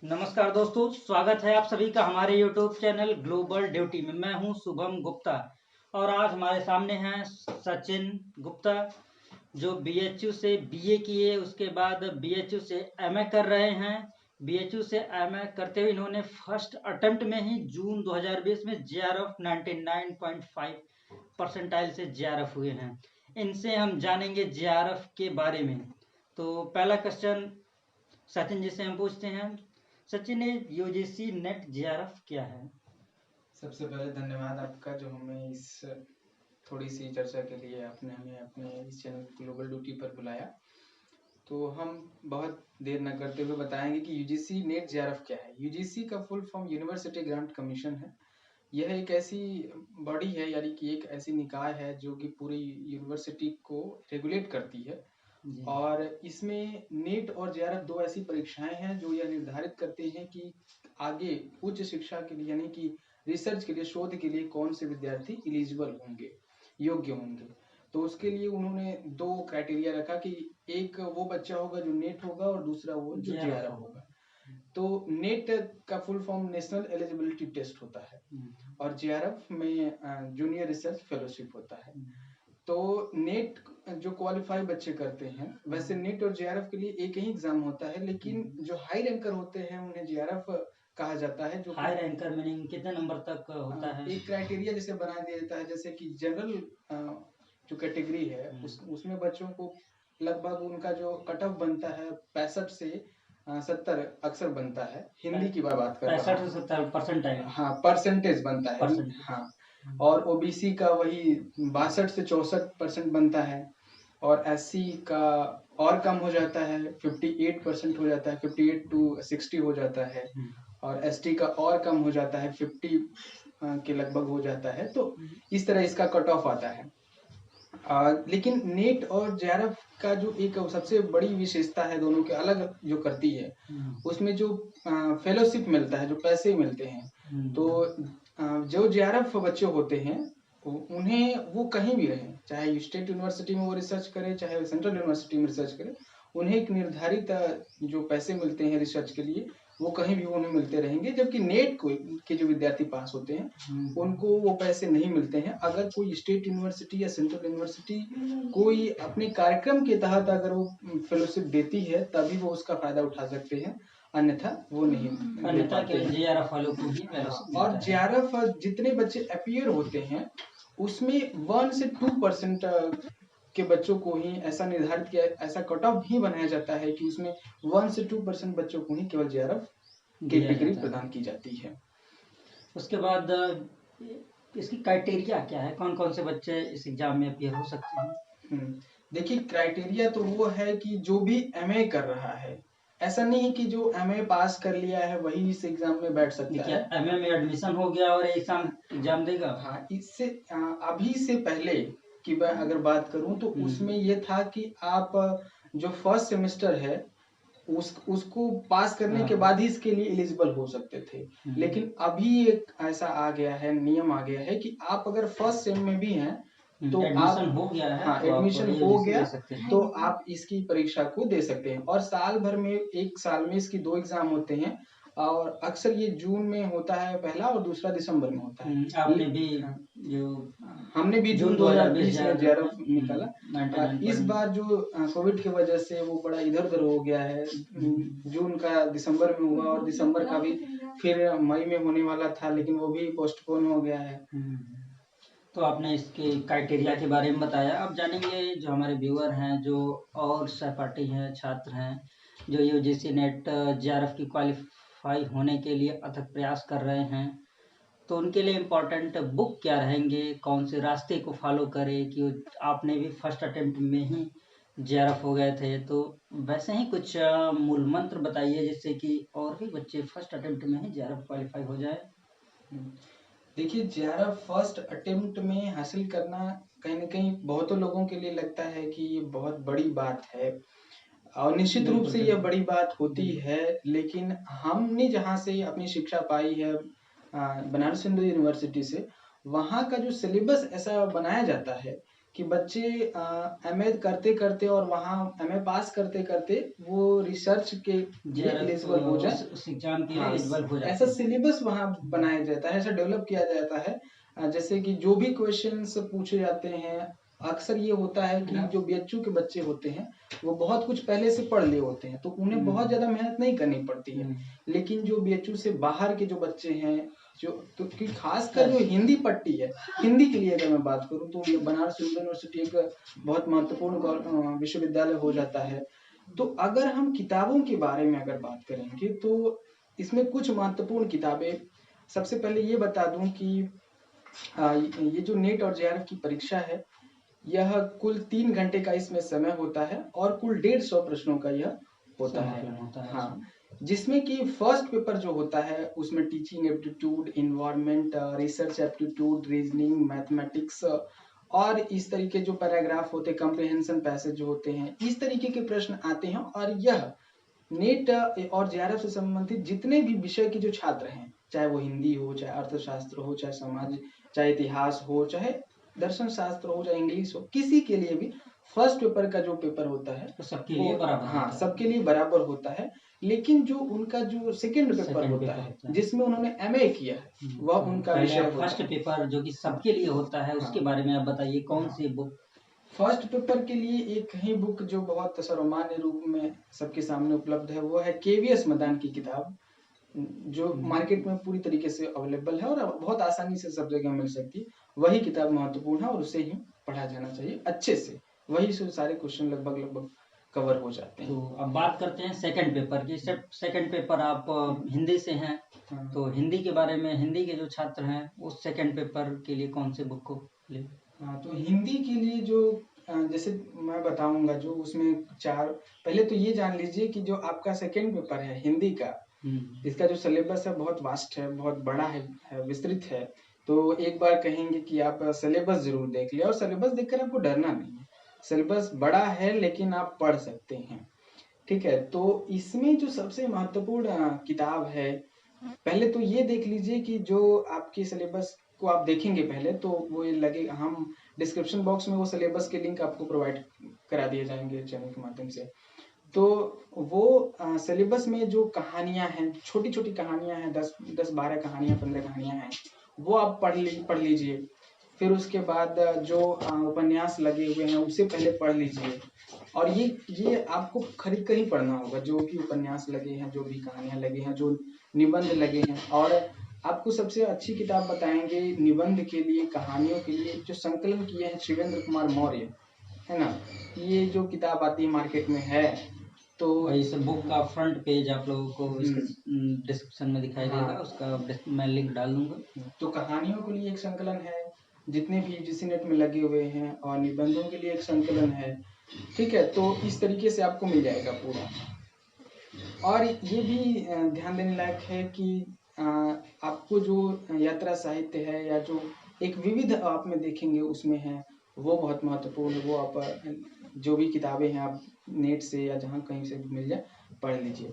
नमस्कार दोस्तों, स्वागत है आप सभी का हमारे YouTube चैनल ग्लोबल ड्यूटी में। मैं हूं शुभम गुप्ता और आज हमारे सामने हैं सचिन गुप्ता, जो BHU से BA किए, उसके बाद BHU से MA कर रहे हैं। BHU से MA करते हुए इन्होंने फर्स्ट अटेम्प्ट में ही जून 2020 में JRF 99.5 परसेंटाइल से JRF हुए हैं। इनसे हम जानेंगे JRF के बारे में। तो पहला क्वेश्चन सचिन जी से हम पूछते हैं। सचिन, यूजीसी नेट JRF क्या है? सबसे पहले धन्यवाद आपका जो हमें इस थोड़ी सी चर्चा के लिए आपने हमें अपने इस चैनल ग्लोबल ड्यूटी पर बुलाया। तो हम बहुत देर न करते हुए बताएंगे कि यूजीसी नेट JRF क्या है। यूजीसी का full form university grant commission है। यह एक ऐसी बॉडी है, यानी कि एक ऐसी निकाय है जो कि पूरी यूनिवर्सिटी को रेगुलेट करती है। और इसमें नेट और JRF दो ऐसी परीक्षाएं हैं जो यह निर्धारित करते हैं कि आगे उच्च शिक्षा के लिए, यानी कि रिसर्च के लिए, शोध के लिए कौन से विद्यार्थी एलिजिबल होंगे, योग्य होंगे। तो उसके लिए उन्होंने दो क्राइटेरिया रखा कि एक वो बच्चा होगा जो नेट होगा और दूसरा वो जो JRF होगा। तो नेट का full form national eligibility test होता है और JRF में जूनियर रिसर्च फेलोशिप होता है। तो नेट जो क्वालिफाई बच्चे करते हैं, वैसे नेट और JRF के लिए एक ही एग्जाम होता है, लेकिन जो हाई रैंकर होते हैं उन्हें JRF कहा जाता है। जो हाई रैंकर मीनिंग कितने नंबर तक होता है? एक क्राइटेरिया जैसे बना दिया जाता है, जैसे कि जनरल जो कैटेगरी है उसमें बच्चों को लगभग उनका जो कट ऑफ बनता है 65 से 70 अक्सर बनता है। हिंदी की बात कर रहा हूं। 65 से 70 परसेंटाइल। हाँ, परसेंटेज बनता है। हाँ, और OBC का वही 62 से 64% बनता है और SC का और कम हो जाता है, 58% हो जाता है, 58 to 60 हो जाता है और ST का और कम हो जाता है, 50 के लगभग हो जाता है। तो इस तरह इसका कट ऑफ आता है। लेकिन नेट और JRF का जो एक सबसे बड़ी विशेषता है, दोनों के अलग जो करती है, उसमें जो फेलोशिप मिलता है, जो पैसे मिलते हैं। तो जो JRF बच्चे होते हैं उन्हें वो कहीं भी रहें, चाहे स्टेट यूनिवर्सिटी में वो रिसर्च करें, चाहे सेंट्रल यूनिवर्सिटी में रिसर्च करें, उन्हें एक निर्धारित जो पैसे मिलते हैं रिसर्च के लिए, वो कहीं भी उन्हें मिलते रहेंगे। जबकि नेट के जो विद्यार्थी पास होते हैं उनको वो पैसे नहीं मिलते हैं। अगर कोई स्टेट यूनिवर्सिटी या सेंट्रल यूनिवर्सिटी कोई अपने कार्यक्रम के तहत अगर वो फेलोशिप देती है तभी वो उसका फायदा उठा सकते हैं, अन्यथा वो नहीं दे पाते हैं। JRF वालों को ही और JRF जितने बच्चे अपीयर होते हैं उसमें 1 से 2% के बच्चों को ही ऐसा निर्धारित किया, ऐसा कट ऑफ ही बनाया जाता है कि उसमें 1 से 2% बच्चों को ही केवल JRF की डिग्री प्रदान की जाती है। उसके बाद इसकी क्राइटेरिया क्या है? कौन कौन से बच्चे इस एग्जाम में अपीयर हो सकते हैं? देखिए, क्राइटेरिया तो वो है कि जो भी MA कर रहा है, ऐसा नहीं है कि जो MA पास कर लिया है वही इस एग्जाम में बैठ सकता है। MA में एडमिशन हो गया और एग्जाम देगा? हाँ, इससे अभी से पहले की मैं अगर बात करूं तो उसमें ये था कि आप जो फर्स्ट सेमेस्टर है उसको पास करने के बाद ही इसके लिए एलिजिबल हो सकते थे। लेकिन अभी एक ऐसा आ गया है, नियम आ गया है कि आप अगर फर्स्ट सेम में भी हैं तो एडमिशन हो गया है, हाँ, एडमिशन हो गया तो आप इसकी परीक्षा को दे सकते हैं। और साल भर में, एक साल में इसकी 2 एग्जाम होते हैं और अक्सर ये जून में होता है पहला और दूसरा दिसंबर में होता है। आपने भी जो हमने भी जून 2020 में JRF निकाला। इस बार जो कोविड की वजह से वो बड़ा इधर उधर हो गया है, जून का दिसंबर में हुआ और दिसंबर का भी फिर मई में होने वाला था, लेकिन वो भी पोस्टपोन हो गया है। तो आपने इसके क्राइटेरिया के बारे में बताया। अब जानेंगे जो हमारे व्यूअर हैं, जो और सहपाठी हैं, छात्र हैं, जो यूजीसी नेट JRF की क्वालिफाई होने के लिए अथक प्रयास कर रहे हैं, तो उनके लिए इम्पोर्टेंट बुक क्या रहेंगे, कौन से रास्ते को फॉलो करें? कि आपने भी फर्स्ट अटेम्प्ट में ही JRF हो गए थे, तो वैसे ही कुछ मूल मंत्र बताइए जिससे कि और भी बच्चे फर्स्ट अटेम्प्ट में ही JRF क्वालिफाई हो जाए। देखिए, JRF फर्स्ट अटेम्प्ट में हासिल करना कहीं न कहीं बहुतों लोगों के लिए लगता है कि ये बहुत बड़ी बात है और निश्चित रूप से यह बड़ी बात होती है। लेकिन हमने जहाँ से अपनी शिक्षा पाई है, बनारस हिंदू यूनिवर्सिटी से, वहाँ का जो सिलेबस ऐसा बनाया जाता है कि बच्चे एमए करते करते और वहाँ एमए पास करते करते वो रिसर्च के लिए एलिजिबल हो जाए, उस एग्जाम के लिए हाँ, एलिजिबल हो जाते ऐसा हैं। सिलेबस वहाँ बनाया जाता है, ऐसा डेवलप किया जाता है। जैसे कि जो भी क्वेश्चंस पूछे जाते हैं, अक्सर ये होता है कि जो बीएचयू के बच्चे होते हैं वो बहुत कुछ पहले से पढ़ लिए होते हैं, तो उन्हें बहुत ज्यादा मेहनत नहीं करनी पड़ती है। लेकिन जो बीएचयू से बाहर के जो बच्चे हैं, जो तो कि खासकर जो हिंदी पट्टी है, हिंदी के लिए अगर मैं बात करूं तो ये बनारस हिंदू यूनिवर्सिटी एक बहुत महत्वपूर्ण विश्वविद्यालय हो जाता है। तो अगर हम किताबों के बारे में अगर बात करेंगे तो इसमें कुछ महत्वपूर्ण किताबें, सबसे पहले ये बता दूं कि ये जो नेट और जेआरएफ की परीक्षा है, यह कुल 3 घंटे का इसमें समय होता है और कुल 150 प्रश्नों का यह होता है। हाँ, जिसमें कि फर्स्ट पेपर जो होता है उसमें teaching aptitude, environment, research aptitude, reasoning, mathematics और इस तरीके जो पैराग्राफ होते हैं, कंप्रिहेंशन पैसेज जो होते हैं, इस तरीके के प्रश्न आते हैं। और यह नेट और जेआरएफ से संबंधित जितने भी विषय के जो छात्र हैं, चाहे वो हिंदी हो, चाहे अर्थशास्त्र हो, चाहे समाज, चाहे इतिहास हो, चाहे दर्शन शास्त्र हो, चाहे इंग्लिश हो, किसी के लिए भी फर्स्ट पेपर का जो पेपर होता है तो सबके लिए बराबर, हाँ, सबके लिए बराबर होता है। लेकिन जो उनका जो सेकंड पेपर होता है, जिसमें उन्होंने एमए किया है, वह उनका विषय होता है। फर्स्ट पेपर जो कि सबके लिए होता है, उसके बारे में आप बताइए, कौन सी बुक? फर्स्ट पेपर के लिए एक ही बुक जो बहुत सर्वमान्य रूप में सबके सामने उपलब्ध है, वो है केवीएस मदान की किताब, जो मार्केट में पूरी तरीके से अवेलेबल है और बहुत आसानी से सब जगह मिल सकती है। वही किताब महत्वपूर्ण है और उसे ही पढ़ा जाना चाहिए अच्छे से, वही से सारे क्वेश्चन लगभग कवर हो जाते हैं। तो अब बात करते हैं सेकंड पेपर की। सेकंड पेपर आप हिंदी से हैं, तो हिंदी के बारे में, हिंदी के जो छात्र हैं उस सेकंड पेपर के लिए कौन से बुक को ले? हाँ, तो हिंदी के लिए जो जैसे मैं बताऊंगा, जो उसमें पहले तो ये जान लीजिए कि जो आपका सेकंड पेपर है हिंदी का, इसका जो सिलेबस है बहुत वास्ट है, बहुत बड़ा है, विस्तृत है। तो एक बार कहेंगे कि आप सिलेबस जरूर देख लिया, और सिलेबस देखकर आपको डरना नहीं है, सिलेबस बड़ा है लेकिन आप पढ़ सकते हैं, ठीक है। तो इसमें जो सबसे महत्वपूर्ण किताब है, पहले तो ये देख लीजिए कि जो आपके सिलेबस को आप देखेंगे पहले, तो वो ये लगे, हम डिस्क्रिप्शन बॉक्स में वो सिलेबस के लिंक आपको प्रोवाइड करा दिए जाएंगे चैनल के माध्यम से। तो वो सिलेबस में जो कहानियां हैं, छोटी छोटी कहानियां हैं, 10-12 कहानियां, 15 कहानियां हैं, वो आप पढ़ लीजिए। फिर उसके बाद जो उपन्यास लगे हुए हैं उसे पहले पढ़ लीजिए। और ये आपको खरीद कर ही पढ़ना होगा, जो भी उपन्यास लगे हैं, जो भी कहानियां लगे हैं, जो निबंध लगे हैं। और आपको सबसे अच्छी किताब बताएंगे निबंध के लिए, कहानियों के लिए, जो संकलन किए हैं शिवेंद्र कुमार मौर्य, है ना। ये जो किताब आती है मार्केट में है, तो इस बुक का फ्रंट पेज आप लोगों को डिस्क्रिप्शन में दिखाई देगा, उसका मैं लिंक डाल दूंगा। तो कहानियों के लिए एक संकलन है, जितने भी जिस नेट में लगे हुए हैं, और निबंधों के लिए एक संकलन है, ठीक है। तो इस तरीके से आपको मिल जाएगा पूरा। और ये भी ध्यान देने लायक है कि आपको जो यात्रा साहित्य है, या जो एक विविध आप में देखेंगे उसमें है, वो बहुत महत्वपूर्ण है। वो आप जो भी किताबें हैं आप नेट से या जहाँ कहीं से मिल जाए पढ़ लीजिए।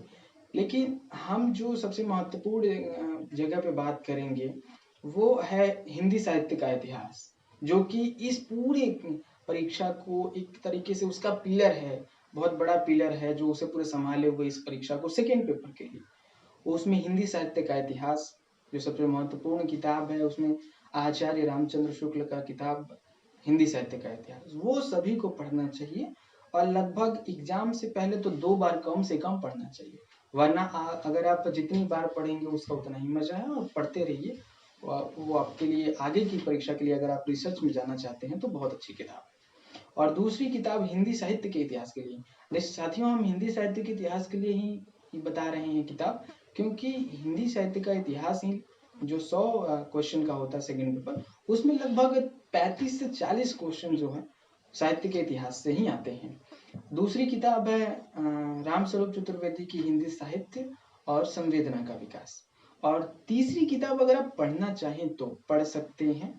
लेकिन हम जो सबसे महत्वपूर्ण जगह पे बात करेंगे वो है हिंदी साहित्य का इतिहास, जो कि इस पूरे परीक्षा को एक तरीके से उसका पिलर है, बहुत बड़ा पिलर है, जो उसे पूरे संभाले हुए इस परीक्षा को सेकेंड पेपर के लिए। उसमें हिंदी साहित्य का इतिहास जो सबसे महत्वपूर्ण किताब है, उसमें आचार्य रामचंद्र शुक्ल का किताब हिंदी साहित्य का इतिहास, वो सभी को पढ़ना चाहिए। और लगभग एग्जाम से पहले तो 2 बार कम से कम पढ़ना चाहिए, वरना अगर आप जितनी बार पढ़ेंगे उसका उतना ही मजा है। और पढ़ते रहिए, वो आपके लिए आगे की परीक्षा के लिए, अगर आप रिसर्च में जाना चाहते हैं तो बहुत अच्छी किताब है। और दूसरी किताब हिंदी साहित्य के इतिहास के लिए। साथियों, हम हिंदी साहित्य के इतिहास के लिए ही बता रहे हैं किताब, क्योंकि हिंदी साहित्य का इतिहास ही जो 100 क्वेश्चन का होता है सेकंड पेपर, उसमें लगभग 35 से 40 क्वेश्चन जो है साहित्य के इतिहास से ही आते हैं। दूसरी किताब है रामस्वरूप चतुर्वेदी की हिंदी साहित्य और संवेदना का विकास। और तीसरी किताब अगर आप पढ़ना चाहें तो पढ़ सकते हैं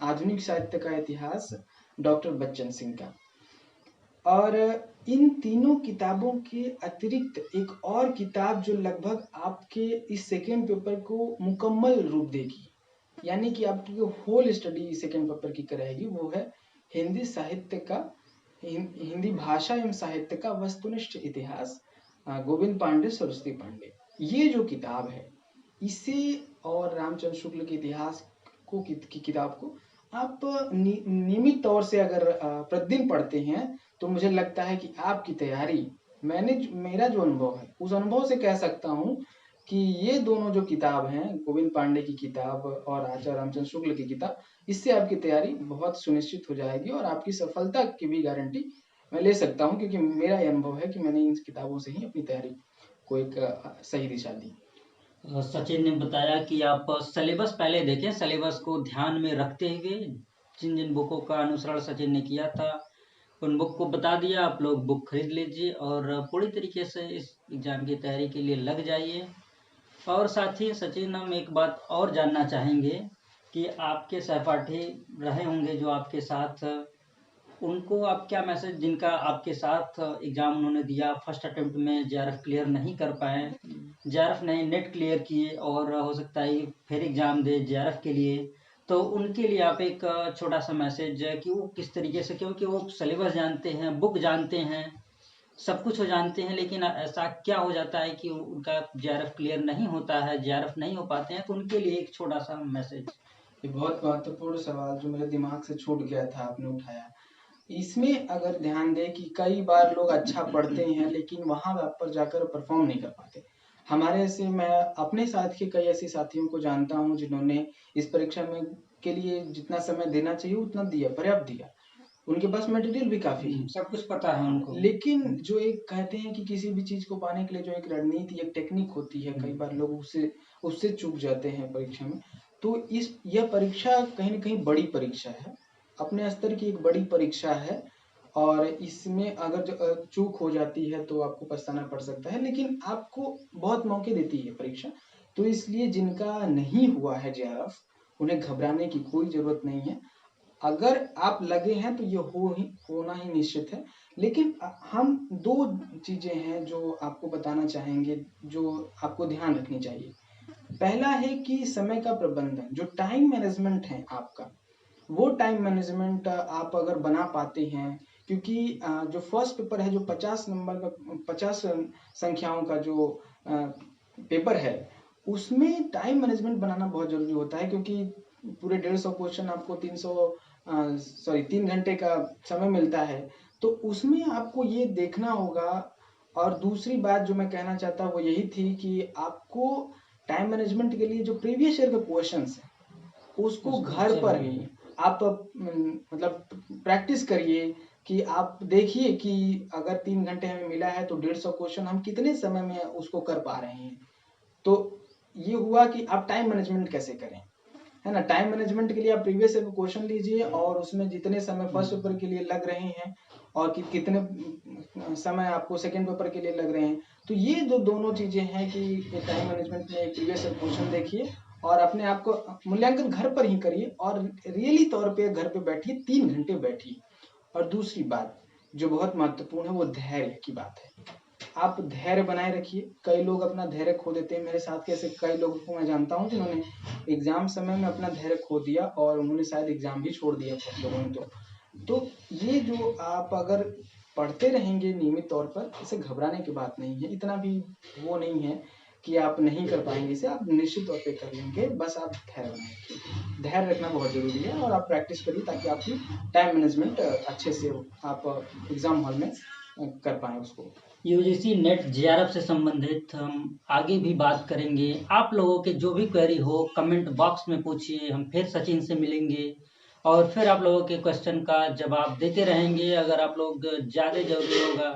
आधुनिक साहित्य का इतिहास, डॉक्टर बच्चन सिंह का। और इन तीनों किताबों के अतिरिक्त एक और किताब जो लगभग आपके इस सेकेंड पेपर को मुकम्मल रूप देगी, यानी कि आपकी होल स्टडी सेकेंड पेपर की कराएगी, वो है हिंदी साहित्य का हिंदी भाषा एवं साहित्य का वस्तुनिष्ठ इतिहास, गोविंद पांडे सरस्वती पांडे। ये जो किताब है, इसे और रामचंद्र शुक्ल के इतिहास की किताब को आप नियमित तौर से अगर प्रतिदिन पढ़ते हैं तो मुझे लगता है कि आपकी तैयारी, मेरा जो अनुभव है उस अनुभव से कह सकता हूँ कि ये दोनों जो किताब हैं, गोविंद पांडे की किताब और आचार्य रामचंद्र शुक्ल की किताब, इससे आपकी तैयारी बहुत सुनिश्चित हो जाएगी और आपकी सफलता की भी गारंटी मैं ले सकता हूँ, क्योंकि मेरा ये अनुभव है कि मैंने इन किताबों से ही अपनी तैयारी को एक सही दिशा दी। सचिन ने बताया कि आप सिलेबस पहले देखें, सिलेबस को ध्यान में रखते हुए जिन जिन बुकों का अनुसरण सचिन ने किया था उन बुक को बता दिया, आप लोग बुक खरीद लीजिए और पूरी तरीके से इस एग्ज़ाम की तैयारी के लिए लग जाइए। और साथ ही सचिन, हम एक बात और जानना चाहेंगे कि आपके सहपाठी रहे होंगे जो आपके साथ, उनको आप क्या मैसेज, जिनका आपके साथ एग्ज़ाम उन्होंने दिया, फर्स्ट अटेम्प्ट में जेआरएफ क्लियर नहीं कर पाए, जेआरएफ नहीं नेट क्लियर किए और हो सकता है फिर एग्ज़ाम दे जेआरएफ के लिए, तो उनके लिए आप एक छोटा सा मैसेज कि वो किस तरीके से, क्योंकि वो सिलेबस जानते हैं, बुक जानते हैं, सब कुछ वो जानते हैं, लेकिन ऐसा क्या हो जाता है कि उनका जेआरएफ क्लियर नहीं होता है, जेआरएफ नहीं हो पाते हैं, तो उनके लिए एक छोटा सा मैसेज। ये बहुत महत्वपूर्ण सवाल जो मेरे दिमाग से छूट गया था, आपने उठाया। इसमें अगर ध्यान दें कि कई बार लोग अच्छा पढ़ते हैं लेकिन वहाँ पर जाकर परफॉर्म नहीं कर पाते। हमारे ऐसे, मैं अपने साथ के कई ऐसे साथियों को जानता हूँ जिन्होंने इस परीक्षा में के लिए जितना समय देना चाहिए उतना दिया, पर्याप्त दिया, उनके पास मटेरियल भी काफी है, सब कुछ पता है उनको, लेकिन जो एक कहते हैं कि किसी भी चीज को पाने के लिए जो एक रणनीति, एक टेक्निक होती है, कई बार लोग उससे उससे चूक जाते हैं परीक्षा में। तो यह परीक्षा कहीं ना कहीं बड़ी परीक्षा है, अपने स्तर की एक बड़ी परीक्षा है, और इसमें अगर जो चूक हो जाती है तो आपको पछताना पड़ सकता है, लेकिन आपको बहुत मौके देती है परीक्षा। तो इसलिए जिनका नहीं हुआ है जेआरएफ, उन्हें घबराने की कोई जरूरत नहीं है। अगर आप लगे हैं तो ये होना ही निश्चित है। लेकिन हम दो चीजें हैं जो आपको बताना चाहेंगे, जो आपको ध्यान रखनी चाहिए। पहला है कि समय का प्रबंधन, जो टाइम मैनेजमेंट है आपका, वो टाइम मैनेजमेंट आप अगर बना पाते हैं, क्योंकि जो फर्स्ट पेपर है, जो 50 नंबर का, 50 संख्याओं का जो पेपर है, उसमें टाइम मैनेजमेंट बनाना बहुत जरूरी होता है, क्योंकि पूरे 150 क्वेश्चन आपको 3 घंटे का समय मिलता है, तो उसमें आपको ये देखना होगा। और दूसरी बात जो मैं कहना चाहता हूँ वो यही थी कि आपको टाइम मैनेजमेंट के लिए जो प्रीवियस ईयर के क्वेश्चंस हैं उसको घर पर ही आप मतलब प्रैक्टिस करिए, कि आप देखिए कि अगर 3 घंटे हमें मिला है तो 150 क्वेश्चन हम कितने समय में उसको कर पा रहे हैं। तो ये हुआ कि आप टाइम मैनेजमेंट कैसे करें, है ना। टाइम मैनेजमेंट के लिए आप प्रीवियस ईयर क्वेश्चन लीजिए और उसमें जितने समय फर्स्ट पेपर के लिए लग रहे हैं और कितने समय आपको सेकंड पेपर के लिए लग रहे हैं, तो ये जो दोनों चीजें हैं कि टाइम मैनेजमेंट में प्रीवियस ईयर क्वेश्चन देखिए और अपने आप को मूल्यांकन घर पर ही करिए, और रियली तौर पे घर पे बैठिए, 3 घंटे बैठिए। और दूसरी बात जो बहुत महत्वपूर्ण है वो धैर्य की बात है। आप धैर्य बनाए रखिए। कई लोग अपना धैर्य खो देते हैं, मेरे साथ के ऐसे कई लोगों को मैं जानता हूँ जिन्होंने एग्जाम समय में अपना धैर्य खो दिया और उन्होंने शायद एग्जाम भी छोड़ दिया कुछ लोगों ने। तो ये जो आप अगर पढ़ते रहेंगे नियमित तौर पर, इसे घबराने की बात नहीं है, इतना भी वो नहीं है कि आप नहीं कर पाएंगे इसे, आप निश्चित तौर पे कर लेंगे, बस आप धैर्य बनाए रखिए। धैर्य रखना बहुत जरूरी है और आप प्रैक्टिस करिए ताकि आपकी टाइम मैनेजमेंट अच्छे से आप एग्जाम हॉल में कर पाए उसको। यूजीसी नेट जेआरएफ से संबंधित हम आगे भी बात करेंगे। आप लोगों के जो भी क्वेरी हो कमेंट बॉक्स में पूछिए, हम फिर सचिन से मिलेंगे और फिर आप लोगों के क्वेश्चन का जवाब देते रहेंगे। अगर आप लोग ज़्यादा ज़रूरी होगा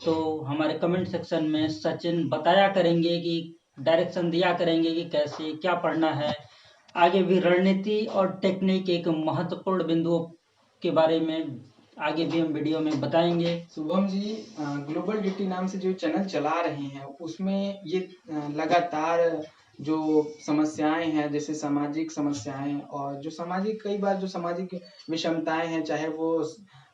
तो हमारे कमेंट सेक्शन में सचिन बताया करेंगे कि डायरेक्शन दिया करेंगे कि कैसे क्या पढ़ना है। आगे भी रणनीति और टेक्निक एक महत्वपूर्ण बिंदुओं के बारे में आगे भी हम वीडियो में बताएंगे। शुभम जी, ग्लोबल ड्यूटी नाम से जो चैनल चला रहे हैं उसमें ये लगातार जो समस्याएं हैं, जैसे सामाजिक समस्याएं और जो सामाजिक, कई बार जो सामाजिक विषमताएं हैं, चाहे वो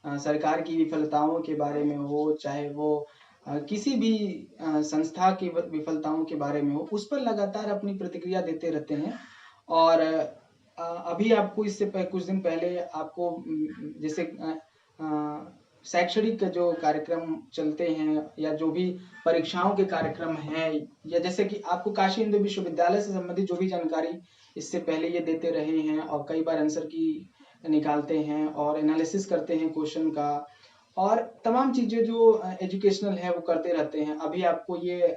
सरकार की विफलताओं के बारे में हो, चाहे वो किसी भी संस्था की विफलताओं के बारे में हो, उस पर लगातार अपनी प्रतिक्रिया देते रहते हैं। और अभी आपको इससे कुछ दिन पहले आपको जैसे शैक्षणिक जो कार्यक्रम चलते हैं या जो भी परीक्षाओं के कार्यक्रम हैं, या जैसे कि आपको काशी हिंदू विश्वविद्यालय से संबंधित जो भी जानकारी इससे पहले ये देते रहे हैं और कई बार आंसर की निकालते हैं और एनालिसिस करते हैं क्वेश्चन का, और तमाम चीज़ें जो एजुकेशनल है वो करते रहते हैं। अभी आपको ये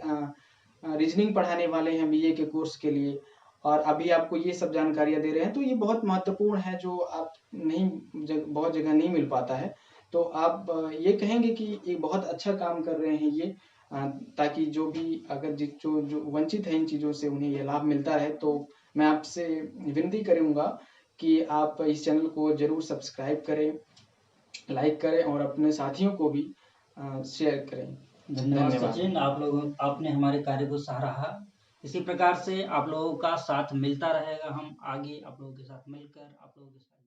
रीजनिंग पढ़ाने वाले हैं बीए के कोर्स के लिए, और अभी आपको ये सब जानकारियाँ दे रहे हैं, तो ये बहुत महत्वपूर्ण है जो आप बहुत जगह नहीं मिल पाता है। तो आप ये कहेंगे कि ये बहुत अच्छा काम कर रहे हैं ये, ताकि जो भी अगर जो वंचित है इन चीज़ों से उन्हें ये लाभ मिलता रहे। तो मैं आपसे विनती करूँगा कि आप इस चैनल को ज़रूर सब्सक्राइब करें, लाइक करें और अपने साथियों को भी शेयर करें। धन्यवाद सचिन, आपने हमारे कार्य को सराहा। इसी प्रकार से आप लोगों का साथ मिलता रहेगा, हम आगे आप लोगों के साथ मिलकर आप लोगों के साथ